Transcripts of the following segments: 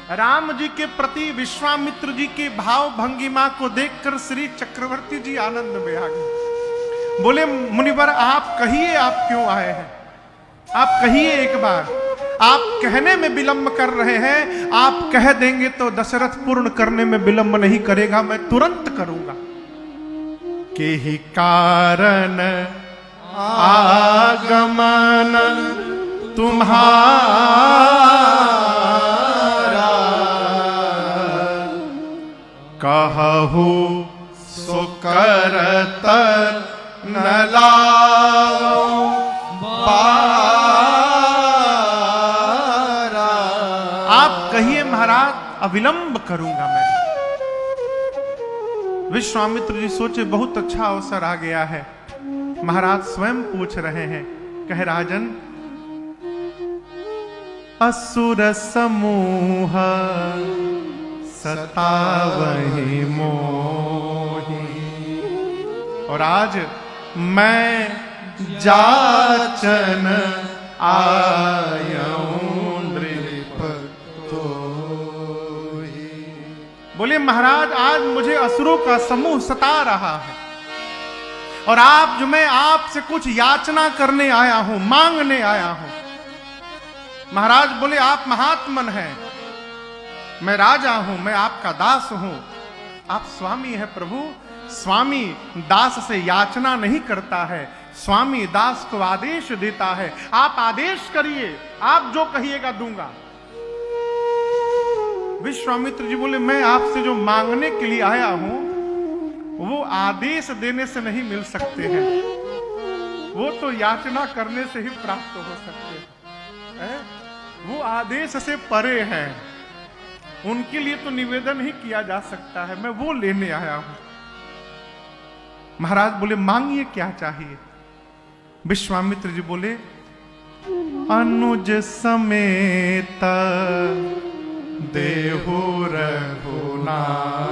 राम जी के प्रति विश्वामित्र जी की भाव भंगिमा को देखकर श्री चक्रवर्ती जी आनंद में आ गए। बोले मुनिवर आप कहिए आप क्यों आए हैं, आप कहिए एक बार। आप कहने में विलंब कर रहे हैं, आप कह देंगे तो दशरथ पूर्ण करने में विलंब नहीं करेगा, मैं तुरंत करूंगा। के ही कारण आगमन तुम्हारा कहु सो करत न लाओ बारा। आप कहिए महाराज अविलंब करूंगा मैं। विश्वामित्र जी सोचे बहुत अच्छा अवसर आ गया है। महाराज स्वयं पूछ रहे हैं, कहे राजन असुर समूह सतावहि मोहि, और आज मैं जाचन आयूं नृप तोहि। बोले महाराज आज मुझे असुरों का समूह सता रहा है, और आप जो मैं आपसे कुछ याचना करने आया हूं, मांगने आया हूं। महाराज बोले आप महात्मन हैं, मैं राजा हूं, मैं आपका दास हूं। आप स्वामी है प्रभु। स्वामी दास से याचना नहीं करता है, स्वामी दास को आदेश देता है। आप आदेश करिए, आप जो कहिएगा दूंगा। विश्वामित्र जी बोले मैं आपसे जो मांगने के लिए आया हूं वो आदेश देने से नहीं मिल सकते हैं, वो तो याचना करने से ही प्राप्त हो सकते हैं। वो आदेश से परे हैं, उनके लिए तो निवेदन ही किया जा सकता है, मैं वो लेने आया हूं। महाराज बोले मांगिए क्या चाहिए। विश्वामित्र जी बोले अनुज समेत देहु रघुनाथ,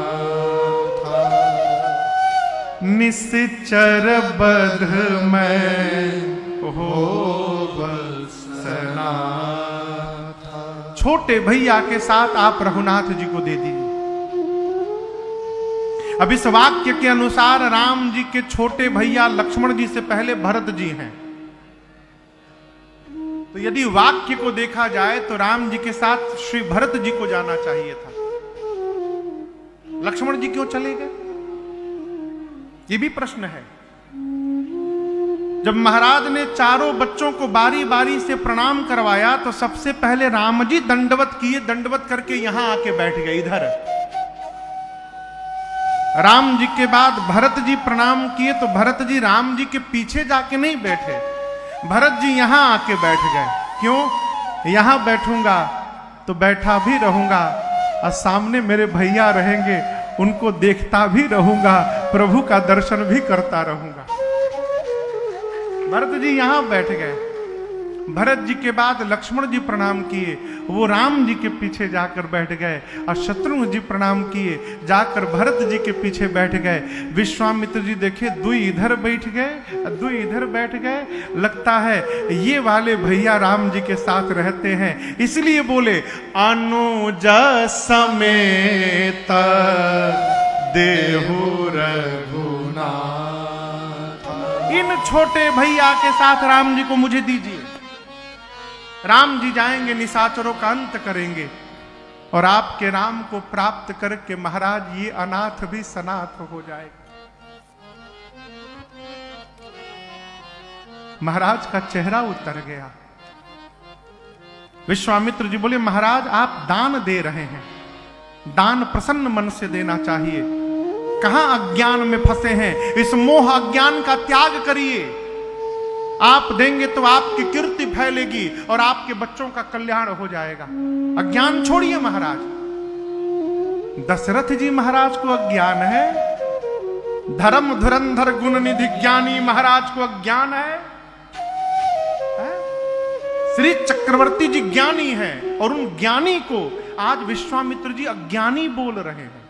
निश्चर बध में हो बसना। छोटे भैया के साथ आप रघुनाथ जी को दे दीजिए। अब इस वाक्य के अनुसार राम जी के छोटे भैया लक्ष्मण जी से पहले भरत जी हैं। तो यदि वाक्य को देखा जाए तो राम जी के साथ श्री भरत जी को जाना चाहिए था, लक्ष्मण जी क्यों चले गए, ये भी प्रश्न है। जब महाराज ने चारों बच्चों को बारी बारी से प्रणाम करवाया तो सबसे पहले राम जी दंडवत किए, दंडवत करके यहां आके बैठ गए इधर। राम जी के बाद भरत जी प्रणाम किए तो भरत जी राम जी के पीछे जाके नहीं बैठे, भरत जी यहां आके बैठ गए। क्यों? यहां बैठूंगा तो बैठा भी रहूंगा और सामने मेरे भैया रहेंगे, उनको देखता भी रहूंगा, प्रभु का दर्शन भी करता रहूंगा। भरत जी यहां बैठ गए। भरत जी के बाद लक्ष्मण जी प्रणाम किए, वो राम जी के पीछे जाकर बैठ गए, और शत्रुघ्न जी प्रणाम किए, जाकर भरत जी के पीछे बैठ गए। विश्वामित्र जी देखे दुई इधर बैठ गए, दुई इधर बैठ गए, लगता है ये वाले भैया राम जी के साथ रहते हैं, इसलिए बोले अनुज समेत देहु रघुनाथ। इन छोटे भैया के साथ राम जी को मुझे दीजिए। राम जी जाएंगे, निशाचरों का अंत करेंगे, और आपके राम को प्राप्त करके महाराज ये अनाथ भी सनाथ हो जाएगा। महाराज का चेहरा उतर गया। विश्वामित्र जी बोले महाराज आप दान दे रहे हैं, दान प्रसन्न मन से देना चाहिए। कहां अज्ञान में फंसे हैं, इस मोह अज्ञान का त्याग करिए। आप देंगे तो आपकी कीर्ति फैलेगी और आपके बच्चों का कल्याण हो जाएगा। अज्ञान छोड़िए महाराज। दशरथ जी महाराज को अज्ञान है, धर्म धुरंधर गुण निधि ज्ञानी महाराज को अज्ञान है? श्री चक्रवर्ती जी ज्ञानी हैं, और उन ज्ञानी को आज विश्वामित्र जी अज्ञानी बोल रहे हैं।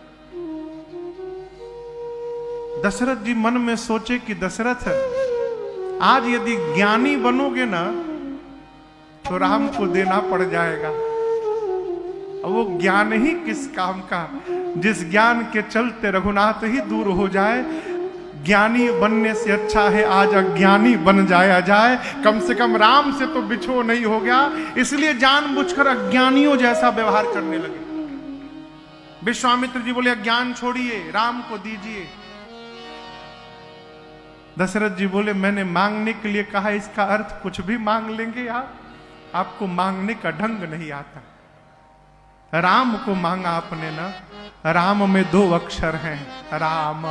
दशरथ जी मन में सोचे कि दशरथ आज यदि ज्ञानी बनोगे ना तो राम को देना पड़ जाएगा। वो ज्ञान ही किस काम का, जिस ज्ञान के चलते रघुनाथ ही दूर हो जाए। ज्ञानी बनने से अच्छा है आज अज्ञानी बन जाया जाए, कम से कम राम से तो बिछो नहीं हो गया। इसलिए जानबूझकर अज्ञानियों जैसा व्यवहार करने लगे। विश्वामित्र जी बोले अज्ञान छोड़िए, राम को दीजिए। दशरथ जी बोले मैंने मांगने के लिए कहा, इसका अर्थ कुछ भी मांग लेंगे आप? आपको मांगने का ढंग नहीं आता। राम को मांगा आपने ना, राम में 2 अक्षर हैं, राम।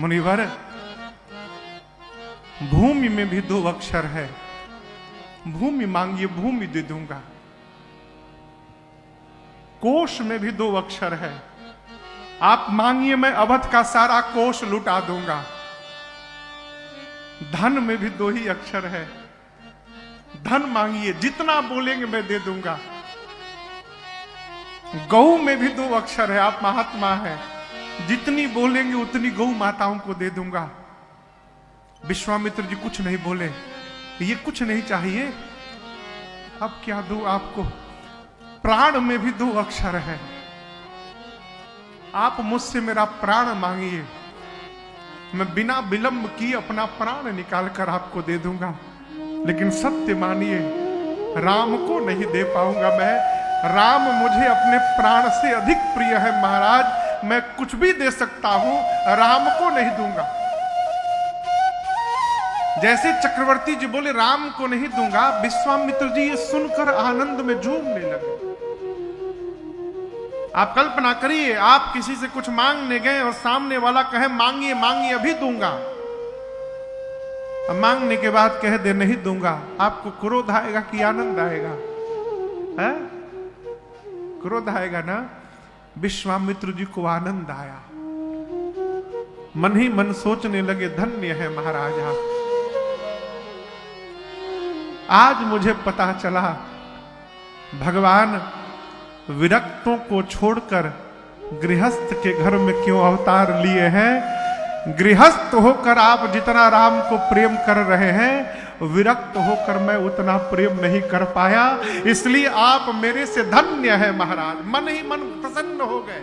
मुनिवर, भूमि में भी 2 अक्षर है, भूमि मांगिए भूमि दे दूंगा। कोश में भी 2 अक्षर है, आप मांगिए मैं अवध का सारा कोश लुटा दूंगा। धन में भी 2 ही अक्षर है, धन मांगिए जितना बोलेंगे मैं दे दूंगा। गौ में भी 2 अक्षर है, आप महात्मा हैं, जितनी बोलेंगे उतनी गौ माताओं को दे दूंगा। विश्वामित्र जी कुछ नहीं बोले, ये कुछ नहीं चाहिए, अब क्या दूं आपको? प्राण में भी 2 अक्षर है, आप मुझसे मेरा प्राण मांगिए, मैं बिना विलंब किए अपना प्राण निकाल कर आपको दे दूंगा। लेकिन सत्य मानिए, राम को नहीं दे पाऊंगा मैं। राम मुझे अपने प्राण से अधिक प्रिय है महाराज, मैं कुछ भी दे सकता हूं, राम को नहीं दूंगा। जैसे चक्रवर्ती जी बोले राम को नहीं दूंगा, विश्वामित्र जी ये सुनकर आनंद में झूमने लगे। आप कल्पना करिए, आप किसी से कुछ मांगने गए और सामने वाला कहे मांगिए मांगिए अभी दूंगा, मांगने के बाद कह दे नहीं दूंगा, आपको क्रोध आएगा कि आनंद आएगा? है? क्रोध आएगा ना। विश्वामित्र जी को आनंद आया, मन ही मन सोचने लगे धन्य है महाराजा, आज मुझे पता चला भगवान विरक्तों को छोड़कर गृहस्थ के घर में क्यों अवतार लिए हैं। गृहस्थ होकर आप जितना राम को प्रेम कर रहे हैं, विरक्त होकर मैं उतना प्रेम नहीं कर पाया, इसलिए आप मेरे से धन्य है महाराज। मन ही मन प्रसन्न हो गए।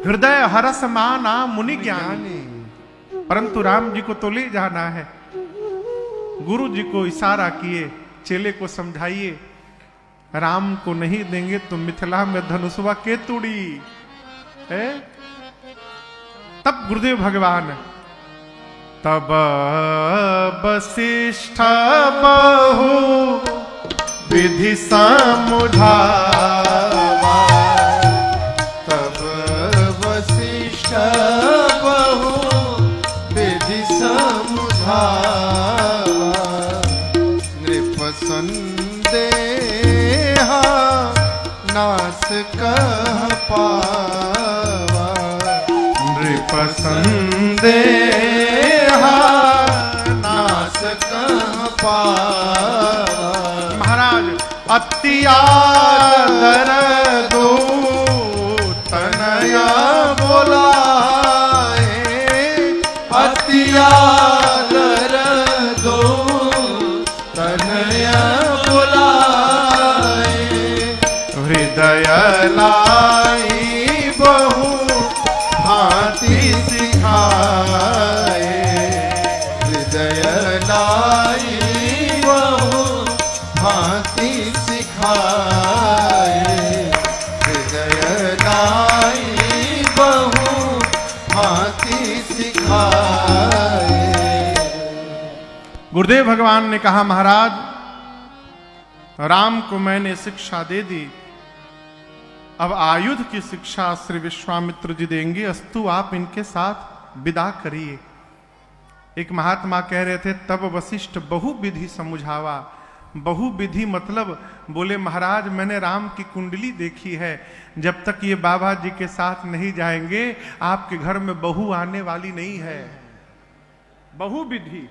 हृदय हरस माना मुनि ज्ञानी, परंतु राम जी को तो ले जाना है। गुरु जी को इशारा किए, चेले को समझाइए, राम को नहीं देंगे तो मिथिला में धनुषवा के तुड़ी है। तब गुरुदेव भगवान, तब वशिष्ठ बहु विधि समुझावा, तब वशिष्ठ बहु विधि समुझावा, नृप संदेहा नास कह पावा, नृप संदेहा नास कह पावा। महाराज, अति आदर दो तनया बोलाए, अति आदर दो तनया बोलाए, हृदय लाई बहु भांति सिखाए, हृदय लाई बहु भांति सिखाए, हृदय लाई बहु भांति सिखाए। गुरुदेव भगवान ने कहा महाराज, राम को मैंने शिक्षा दे दी, अब आयुध की शिक्षा श्री विश्वामित्र जी देंगे, अस्तु आप इनके साथ विदा करिए। एक महात्मा कह रहे थे, तब वशिष्ठ बहुविधि समुझावा। बहुविधि मतलब बोले महाराज मैंने राम की कुंडली देखी है, जब तक ये बाबा जी के साथ नहीं जाएंगे आपके घर में बहू आने वाली नहीं है। बहुविधि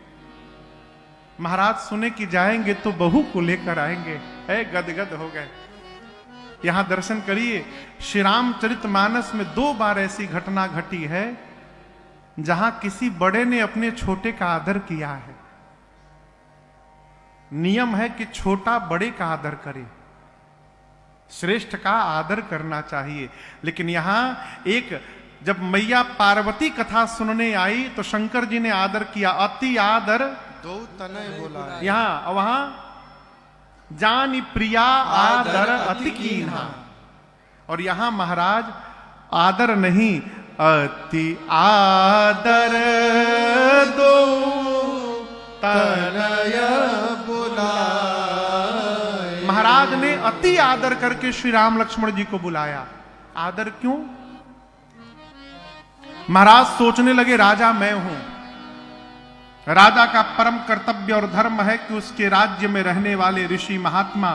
महाराज सुने कि जाएंगे तो बहू को लेकर आएंगे, है गदगद हो गए। यहां दर्शन करिए, श्री रामचरितमानस में 2 बार ऐसी घटना घटी है जहां किसी बड़े ने अपने छोटे का आदर किया है। नियम है कि छोटा बड़े का आदर करे। श्रेष्ठ का आदर करना चाहिए। लेकिन यहां एक जब मैया पार्वती कथा सुनने आई तो शंकर जी ने आदर किया, अति आदर दो तनय बोला है। यहां वहां जानी प्रिया आदर अति कीन्हा, और यहां महाराज आदर नहीं अति आदर दो तनय बुलाए। महाराज ने अति आदर करके श्री राम लक्ष्मण जी को बुलाया। आदर क्यों? महाराज सोचने लगे राजा मैं हूं, राजा का परम कर्तव्य और धर्म है कि उसके राज्य में रहने वाले ऋषि महात्मा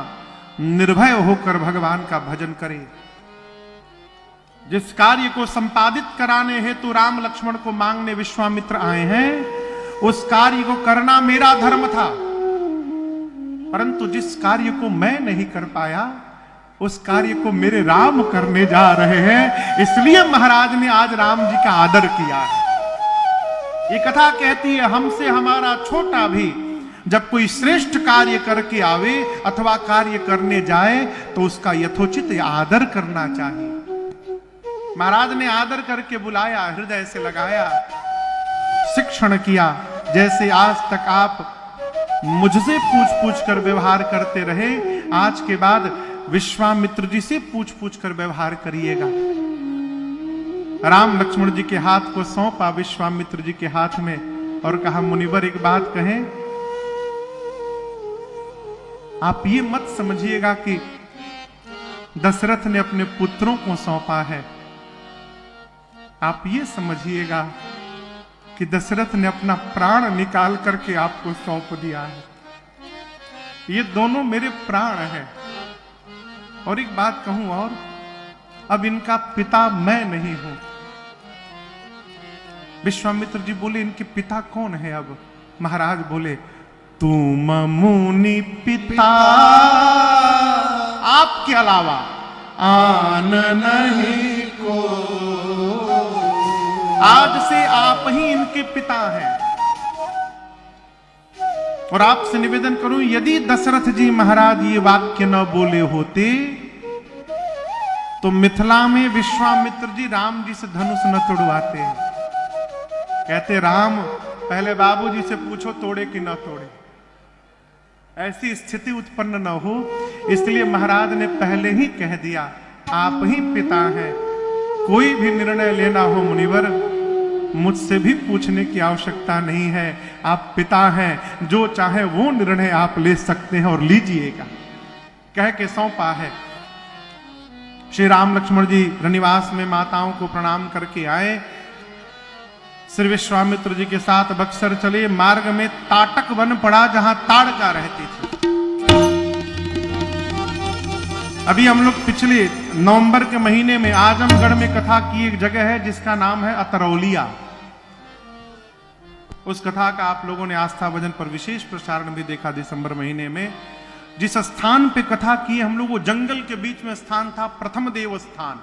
निर्भय होकर भगवान का भजन करें। जिस कार्य को संपादित कराने हेतु राम लक्ष्मण को मांगने विश्वामित्र आए हैं, उस कार्य को करना मेरा धर्म था, परंतु जिस कार्य को मैं नहीं कर पाया उस कार्य को मेरे राम करने जा रहे हैं, इसलिए महाराज ने आज राम जी का आदर किया है। ये कथा कहती है हमसे हमारा छोटा भी जब कोई श्रेष्ठ कार्य करके आवे अथवा कार्य करने जाए तो उसका यथोचित आदर करना चाहिए। महाराज ने आदर करके बुलाया, हृदय से लगाया, शिक्षण किया। जैसे आज तक आप मुझसे पूछ पूछ कर व्यवहार करते रहे, आज के बाद विश्वामित्र जी से पूछ पूछ कर व्यवहार करिएगा। राम लक्ष्मण जी के हाथ को सौंपा विश्वामित्र जी के हाथ में और कहा मुनिवर एक बात कहें, आप ये मत समझिएगा कि दशरथ ने अपने पुत्रों को सौंपा है, आप ये समझिएगा कि दशरथ ने अपना प्राण निकाल करके आपको सौंप दिया है। ये दोनों मेरे प्राण हैं। और एक बात कहूं और, अब इनका पिता मैं नहीं हूं। विश्वामित्र जी बोले इनके पिता कौन है? अब महाराज बोले तुम मुनि पिता आपके अलावा आन नहीं को, आज से आप ही इनके पिता हैं। और आपसे निवेदन करूं, यदि दशरथ जी महाराज ये वाक्य न बोले होते तो मिथिला में विश्वामित्र जी राम जी से धनुष न तोड़वाते। कहते राम पहले बाबूजी से पूछो तोड़े कि न तोड़े, ऐसी स्थिति उत्पन्न न हो, इसलिए महाराज ने पहले ही कह दिया आप ही पिता हैं। कोई भी निर्णय लेना हो मुनिवर, मुझसे भी पूछने की आवश्यकता नहीं है, आप पिता हैं, जो चाहे वो निर्णय आप ले सकते हैं और लीजिएगा। कह के सौंपा है। श्री राम लक्ष्मण जी रनिवास में माताओं को प्रणाम करके आए, श्री विश्वामित्र जी के साथ बक्सर चले। मार्ग में ताटक वन पड़ा जहां ताड़का रहती थी। अभी हम लोग पिछले नवंबर के महीने में आजमगढ़ में कथा की एक जगह है जिसका नाम है अतरौलिया। उस कथा का आप लोगों ने आस्था भजन पर विशेष प्रसारण भी देखा दिसंबर महीने में। जिस स्थान पे कथा की हम लोग, वो जंगल के बीच में स्थान था, प्रथम देव स्थान,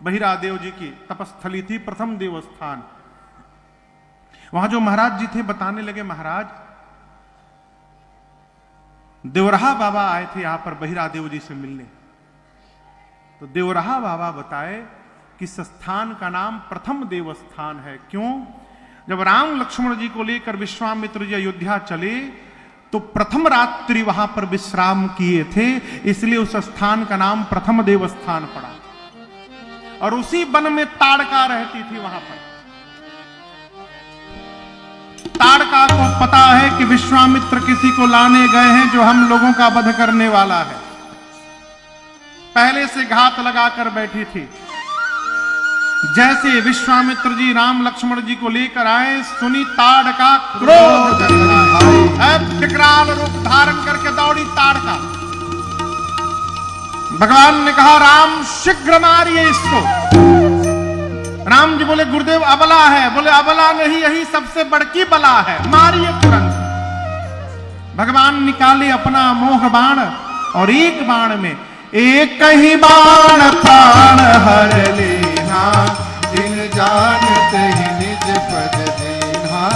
बहिरादेव जी की तपस्थली थी, प्रथम देव स्थान। वहां जो महाराज जी थे बताने लगे, महाराज देवराहा बाबा आए थे यहां पर बहिरादेव जी से मिलने। तो देवराहा बाबा बताए कि इस स्थान का नाम प्रथम देव स्थान है। क्यों? जब राम लक्ष्मण जी को लेकर विश्वामित्र जी अयोध्या चले तो प्रथम रात्रि वहां पर विश्राम किए थे, इसलिए उस स्थान का नाम प्रथम देव स्थान पड़ा। और उसी वन में ताड़का रहती थी। वहां पर ताड़का को पता है कि विश्वामित्र किसी को लाने गए हैं जो हम लोगों का वध करने वाला है। पहले से घात लगाकर बैठी थी। जैसे विश्वामित्र जी राम लक्ष्मण जी को लेकर आए, सुनी ताड़का क्रोध विकराल रूप धारण करके दौड़ी ताड़का। भगवान ने कहा राम शीघ्र मारिए इसको। राम जी बोले गुरुदेव अबला है। बोले अबला नहीं, यही सबसे बड़की बला है, मारिए तुरंत। भगवान निकाले अपना मोह बाण और एक बाण में एक ही बाण प्राण हर लेना। जिन जानते ही निज पद दीन्हा,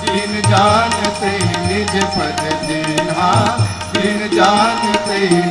जिन जानते ही निज पद दीन्हा, जिन जानते ही